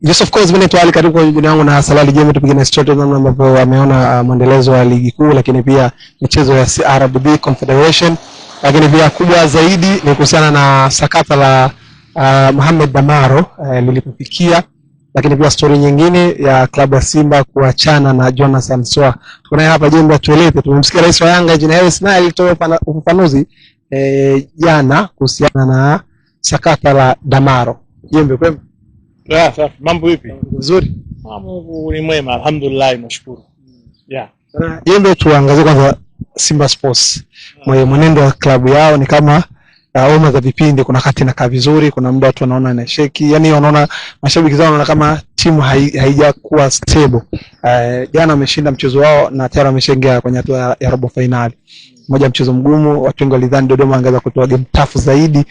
Yes, of course, mimi tuali karibu kwa jina yangu na Salali Jembe, tupigane story namna ambavyo wameona mwendelezo wa ligi kuu, lakini pia michezo ya CRDB Confederation, lakini pia kubwa zaidi ni kuhusiana na sakata la Mohamed Damaro lilipofikia, lakini pia story nyingine ya klabu ya Simba kuachana na Jonathan Soa. Tunaye hapa Jembe atueleze. Tumemsikia rais wa Yanga Engineer Hersi naye alitoa ufafanuzi jana kuhusiana na sakata la Damaro. Jembe kwema? Safi. Mambo vipi? Nzuri. Mungu ni mwema, alhamdulillah, nashukuru. Jembe, tuangazie kwanza Simba Sports. Mwenendo wa klabu yao ni kama oma za vipindi, kuna kati na vizuri, kuna muda watu wanaona na sheki. Yaani wanaona mashabiki zao wanaona kama timu haijakuwa stable. Jana wameshinda mchezo wao na tayari wameshaingia kwenye hatua ya robo finali. Moja mchezo mgumu, watu wengi walidhani Dodoma angeza kutoa game tough zaidi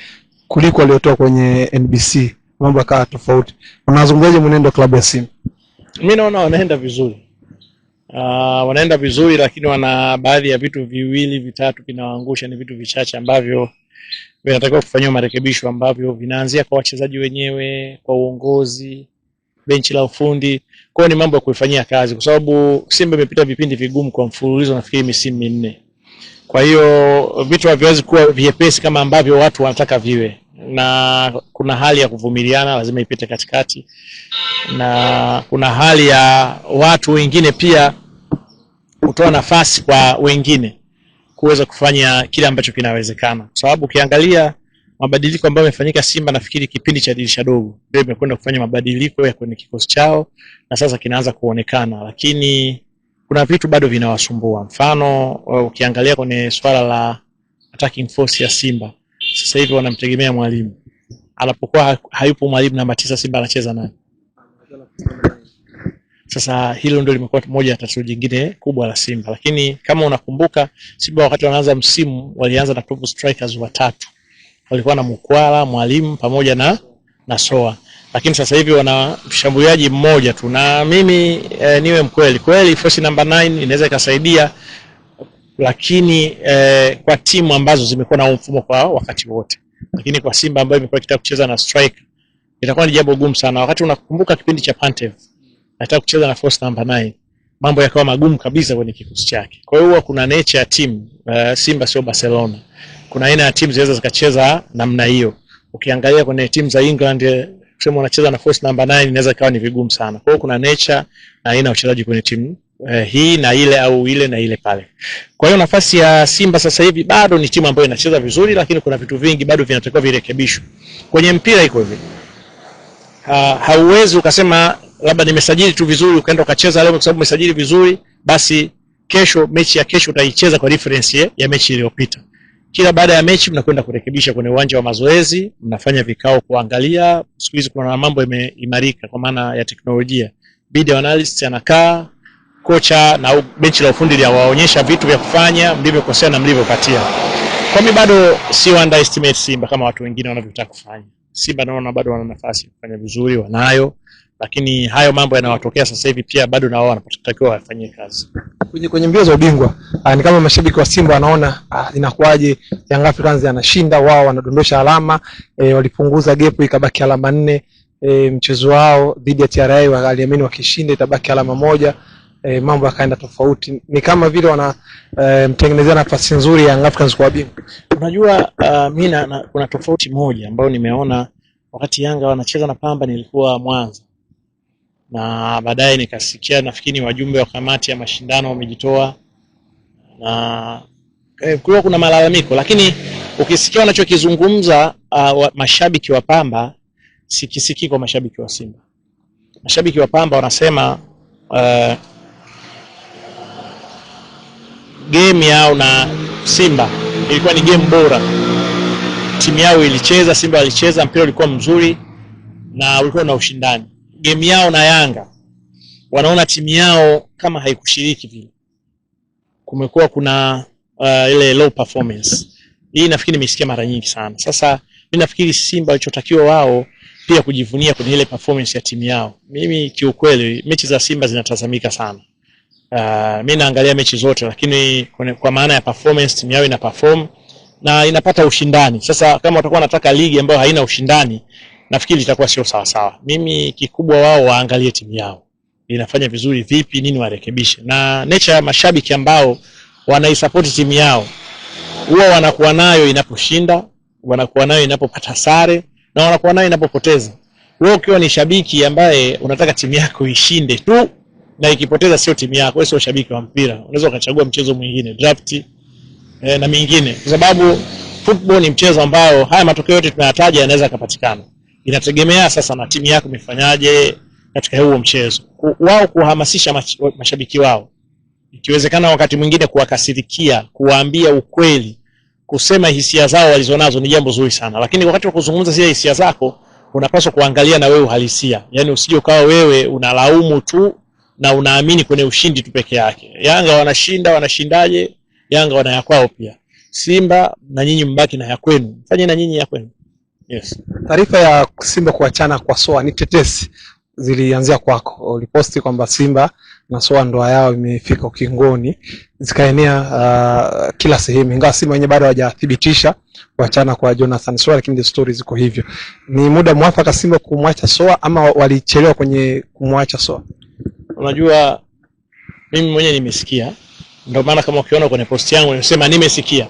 kuliko waliotoa kwenye NBC. Mambo yakawa tofauti. Unazungumzaje mwenendo wa klabu ya Simba? Mimi naona wanaenda vizuri. Wanaenda vizuri, lakini wana baadhi ya vitu viwili vitatu vinawaangusha. Ni vitu vichache ambavyo vinatakiwa kufanywa marekebisho, ambavyo vinaanzia kwa wachezaji wenyewe, kwa uongozi, benchi la ufundi. Kwa hiyo ni mambo ya kuifanyia kazi, kwa sababu Simba imepita vipindi vigumu kwa mfululizo, nafikiri misimu minne. Kwa hiyo vitu haviwezi kuwa vyepesi kama ambavyo watu wanataka viwe, na kuna hali ya kuvumiliana lazima ipite katikati, na kuna hali ya watu wengine pia kutoa nafasi kwa wengine kuweza kufanya kile ambacho kinawezekana. Kwa sababu ukiangalia mabadiliko ambayo yamefanyika Simba, nafikiri kipindi cha dirisha dogo ndio imekwenda kufanya mabadiliko ya kwenye kikosi chao, na sasa kinaanza kuonekana, lakini kuna vitu bado vinawasumbua. Mfano, ukiangalia kwenye swala la attacking force ya Simba, sasa hivi wanamtegemea mwalimu. Anapokuwa hayupo mwalimu namba 9, Simba anacheza nani? Sasa hilo ndio limekuwa moja ya tatizo jingine kubwa la Simba. Lakini kama unakumbuka, Simba wakati wanaanza msimu walianza na top strikers watatu. Walikuwa na Mukwala, mwalimu pamoja na Soa. Lakini sasa hivi wana mshambuliaji mmoja tu. Na mimi niwe mkweli, kweli force number 9 inaweza ikasaidia, lakini kwa timu ambazo zimekuwa na mfumo kwa wakati wote. Lakini kwa Simba ambayo imekuwa ikitaka kucheza na striker, itakuwa ni jambo gumu sana. Wakati unakumbuka kipindi cha Pantev anataka kucheza na force number 9, mambo yakawa magumu kabisa kwenye kikosi chake. Kwa hiyo kuna nature ya timu, Simba sio Barcelona. Kuna aina ya timu zinaweza zikacheza namna hiyo. Ukiangalia kwenye timu za England, kusema wanacheza na force number 9 inaweza ikawa ni vigumu sana. Kwa hiyo kuna nature na aina ya uchezaji kwenye timu hii na ile au ile na ile pale. Kwa hiyo nafasi ya Simba sasa hivi bado ni timu ambayo inacheza vizuri, lakini kuna vitu vingi bado vinatakiwa virekebishwe. Kwenye mpira iko hivi. Hauwezi ukasema labda nimesajili tu vizuri ukaenda ukacheza leo kwa sababu umesajili vizuri, basi kesho, mechi ya kesho utaicheza kwa reference ya mechi iliyopita. Kila baada ya mechi mnakwenda kurekebisha kwenye uwanja wa mazoezi, mnafanya vikao kuangalia. Siku hizi kuna mambo yameimarika kwa maana ya teknolojia. Video analyst anakaa, kocha na benchi la ufundi liwaonyesha vitu vya kufanya, mlivyokosea na mlivyopatia. Kwa mimi bado si underestimate Simba kama watu wengine wanavyotaka kufanya. Simba naona bado wana nafasi ya kufanya vizuri, wanayo, lakini hayo mambo yanayotokea sasa hivi pia bado na wao wanatakiwa wafanyie kazi. Kwenye mbio za ubingwa, ni kama mashabiki wa Simba wanaona inakuaje Young Africans anashinda, wao wanadondosha alama, walipunguza gap ikabaki alama 4. Mchezo wao dhidi ya TRA waliamini wakishinda itabaki alama 1. Mambo yakaenda tofauti. Ni kama vile wana mtengenezea nafasi nzuri ya Young Africans kwa bingwa. Unajua, mimi kuna tofauti moja ambayo nimeona wakati Yanga wanacheza na Pamba, nilikuwa Mwanza. Na baadaye nikasikia nafikiri wajumbe wa kamati ya mashindano wamejitoa, na kuna malalamiko, lakini ukisikia wanachokizungumza mashabiki wa Pamba sikisiki kwa mashabiki wa Simba. Mashabiki wa Pamba wanasema game yao na Simba ilikuwa ni game bora. Timu yao ilicheza, Simba walicheza, mpira ulikuwa mzuri na ulikuwa na ushindani. Game yao na Yanga, wanaona timu yao kama haikushiriki vile. Kumekuwa kuna ile low performance. Hii nafikiri nimesikia mara nyingi sana. Sasa mimi nafikiri Simba walichotakiwa wao pia kujivunia kwenye ile performance ya timu yao. Mimi kiukweli mechi za Simba zinatazamika sana. Mimi naangalia mechi zote, lakini kwa maana ya performance timu yao ina perform na inapata ushindani. Sasa kama watakuwa wanataka ligi ambayo haina ushindani, nafikiri itakuwa sio sawa sawa. Mimi kikubwa wao waangalie timu yao inafanya vizuri vipi, nini warekebishe. Na nature ya mashabiki ambao wanaisupport timu yao huwa wanakuwa nayo inaposhinda, wanakuwa nayo inapopata sare, na wanakuwa nayo inapopoteza. Wewe ukiwa ni shabiki ambaye unataka timu yako ishinde tu na ikipoteza sio timu yako, wewe sio shabiki wa mpira. Unaweza ukachagua mchezo mwingine, draft na mingine, kwa sababu football ni mchezo ambao haya matokeo yote tunayataja yanaweza kupatikana. Inategemea sasa na timu yako imefanyaje katika huo mchezo. Wao kuhamasisha mashabiki wao, ikiwezekana wakati mwingine kuwakasirikia, kuwaambia ukweli, kusema hisia zao walizonazo ni jambo zuri sana. Lakini wakati wa kuzungumza zile hisia zako, unapaswa kuangalia na wewe uhalisia. Yaani usije ukawa wewe unalaumu tu na unaamini kwenye ushindi tu peke yake. Yanga wanashinda, wanashindaje? Yanga wana ya kwao pia. Simba na nyinyi mbaki na ya kwenu. Fanye na nyinyi ya kwenu. Yes. Taarifa ya Simba kuachana kwa Soa ni tetesi zilianzia kwako. Uliposti kwamba Simba na Soa ndoa yao imefika ukingoni, zikaenea kila sehemu. Ingawa Simba wenyewe bado hawajathibitisha kuachana kwa Jonathan Soa, lakini the stories ziko hivyo. Ni muda mwafaka Simba kumwacha Soa ama walichelewa kwenye kumwacha Soa? Unajua mimi mwenyewe nimesikia, ndio maana kama ukiona kwenye post yangu nimesema nimesikia.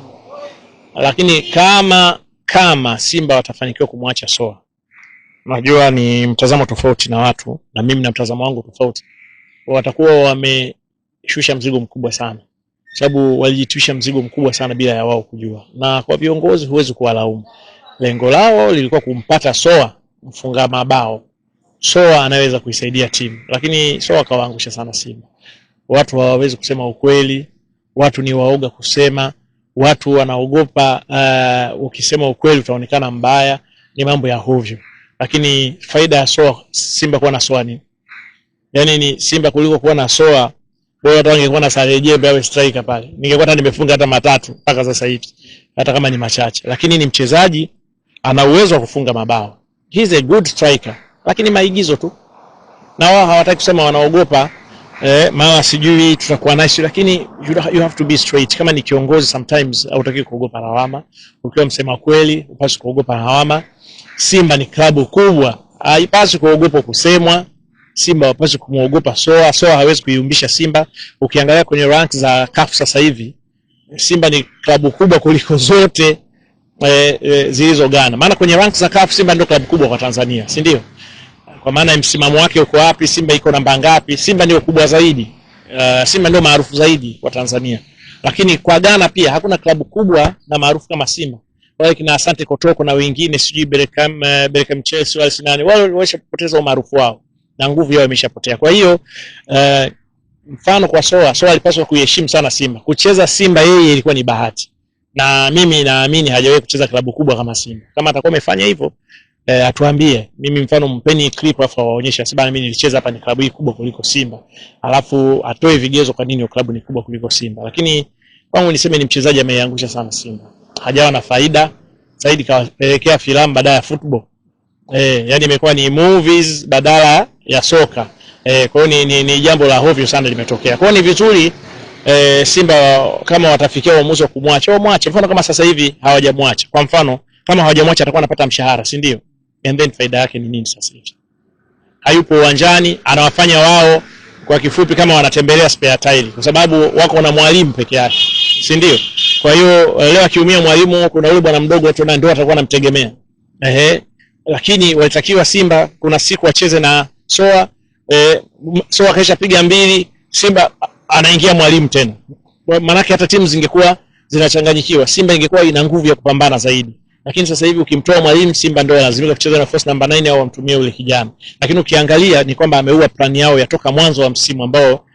Lakini kama Simba watafanikiwa kumwacha Soa, unajua ni mtazamo tofauti na watu, na mimi na mtazamo wangu tofauti. Watakuwa wameshusha mzigo mkubwa sana, sababu walijitwisha mzigo mkubwa sana bila ya wao kujua. Na kwa viongozi huwezi kuwalaumu. Lengo lao lilikuwa kumpata Soa mfunga mabao. Soa anaweza kuisaidia timu, lakini Soa kawaangusha sana Simba. Watu hawawezi kusema ukweli, watu ni waoga kusema, watu wanaogopa ukisema ukweli utaonekana mbaya, ni mambo ya hovyo. Lakini faida ya Soa, Simba kuwa na Soa ni yani ni Simba kuliko kuwa na Soa, bora hata angekuwa na Sarejebe awe striker pale, ningekuwa hata nimefunga hata matatu mpaka sasa hivi, hata kama ni machache. Lakini ni mchezaji ana uwezo wa kufunga mabao, he's a good striker, lakini maigizo tu. Na wao hawataki kusema, wanaogopa mara sijui tutakuwa nice. Lakini you have to be straight. Kama ni kiongozi, sometimes hautaki kuogopa lawama. Ukiwa msema kweli upaswi kuogopa lawama. Simba ni klabu kubwa, haipaswi kuogopa kusemwa. Simba hapaswi kumuogopa Soa. Soa hawezi kuiumbisha Simba. Ukiangalia kwenye ranks za CAF sasa hivi, Simba ni klabu kubwa kuliko zote zilizogana. Maana kwenye ranks za CAF Simba ndio klabu kubwa kwa Tanzania, si ndio? Kwa maana msimamo wake uko wapi, Simba iko namba ngapi? Simba ndio kubwa zaidi. Simba ndio maarufu zaidi kwa Tanzania. Lakini kwa Ghana pia hakuna klabu kubwa na maarufu kama Simba. Wale kina Asante Kotoko na wengine sijui Berkane Chelsea wale sinani, wale wameshapoteza umaarufu wao na nguvu yao imeshapotea. Kwa hiyo mfano kwa Soa alipaswa kuiheshimu sana Simba. Kucheza Simba yeye ilikuwa ni bahati. Na mimi naamini hajawahi kucheza klabu kubwa kama Simba. Kama atakuwa amefanya hivyo, atuambie. Mimi mfano mpeni clip afa waonyesha sababu mimi nilicheza hapa ni klabu hii kubwa kuliko Simba. Alafu atoe vigezo kwa nini klabu ni kubwa kuliko Simba. Lakini kwangu niseme ni mchezaji ameangusha sana Simba. Hajawa na faida, zaidi kawapelekea filamu badala ya football. Yani imekuwa ni movies badala ya soka. Kwa hiyo ni jambo la hovyo sana limetokea. Kwa hiyo ni vizuri Simba kama watafikia uamuzi wa kumwacha, wamwache. Mfano kama sasa hivi hawajamwacha. Kwa mfano kama hawajamwacha atakuwa anapata mshahara, si ndio? And then faida yake ni nini sasa hivi? Hayupo uwanjani, anawafanya wao kwa kifupi kama wanatembelea spare tire, kwa sababu wako na mwalimu peke yake, si ndio? Kwa hiyo leo akiumia mwalimu, kuna yule bwana mdogo tu ndio atakuwa anamtegemea. Lakini walitakiwa Simba kuna siku wacheze na Soa, Soa kaisha piga mbili, Simba anaingia mwalimu tena. Maana hata timu zingekuwa zinachanganyikiwa, Simba ingekuwa ina nguvu ya kupambana zaidi. Lakini sasa hivi ukimtoa mwalimu, Simba ndio lazima kucheza na force number 9 au amtumie yule kijana. Lakini ukiangalia ni kwamba ameua plan yao ya toka mwanzo wa msimu, ambao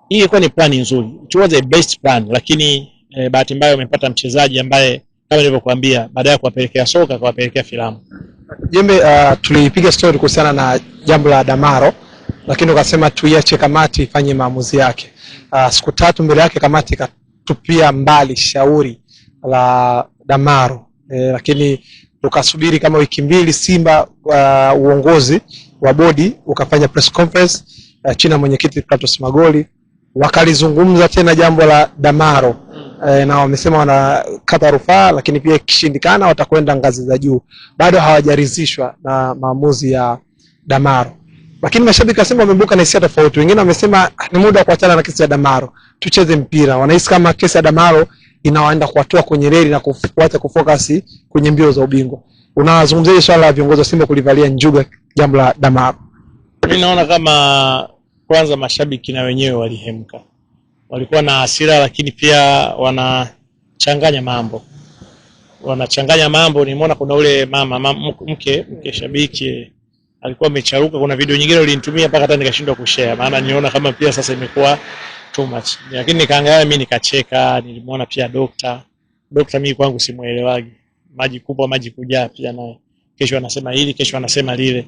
hii ilikuwa ni plan nzuri. It was a best plan, lakini bahati mbaya wamepata mchezaji ambaye kama nilivyokuambia, baada ya kuwapelekea soka akawapelekea filamu. Jembe, tulipiga story kuhusiana na jambo la Damaro, lakini ukasema tuiache kamati ifanye maamuzi yake. Siku 3 mbele yake kamati ikatupia mbali shauri la Damaro. Lakini tukasubiri kama wiki 2 Simba uongozi wa bodi ukafanya press conference chini ya mwenyekiti Kratos Magoli, wakalizungumza tena jambo la Damaro. na wamesema wanakata rufaa, lakini pia ikishindikana watakwenda ngazi za juu. Bado hawajaridhishwa na maamuzi ya Damaro. Lakini mashabiki wasema wameibuka na hisia tofauti. Wengine wamesema ni muda wa kuachana na kesi ya Damaro, tucheze mpira. Wanahisi kama kesi ya Damaro inawaenda kuwatoa kwenye reli na kuacha kufocus kwenye mbio za ubingwa. Unazungumzia swala la viongozi wa Simba kulivalia njuga jambo la Damaro? Mimi naona kama kwanza mashabiki na wenyewe walihemka. Walikuwa na hasira, lakini pia wanachanganya mambo. Nimeona kuna ule mke shabiki alikuwa amecharuka. Kuna video nyingine ulinitumia mpaka hata nikashindwa kushare, maana niona kama pia sasa imekuwa too much. Lakini nikaangalia mimi nikacheka. Nilimuona pia dokta mimi kwangu simuelewagi, maji kubwa maji kujaa pia naye. Kesho anasema hili, kesho anasema lile.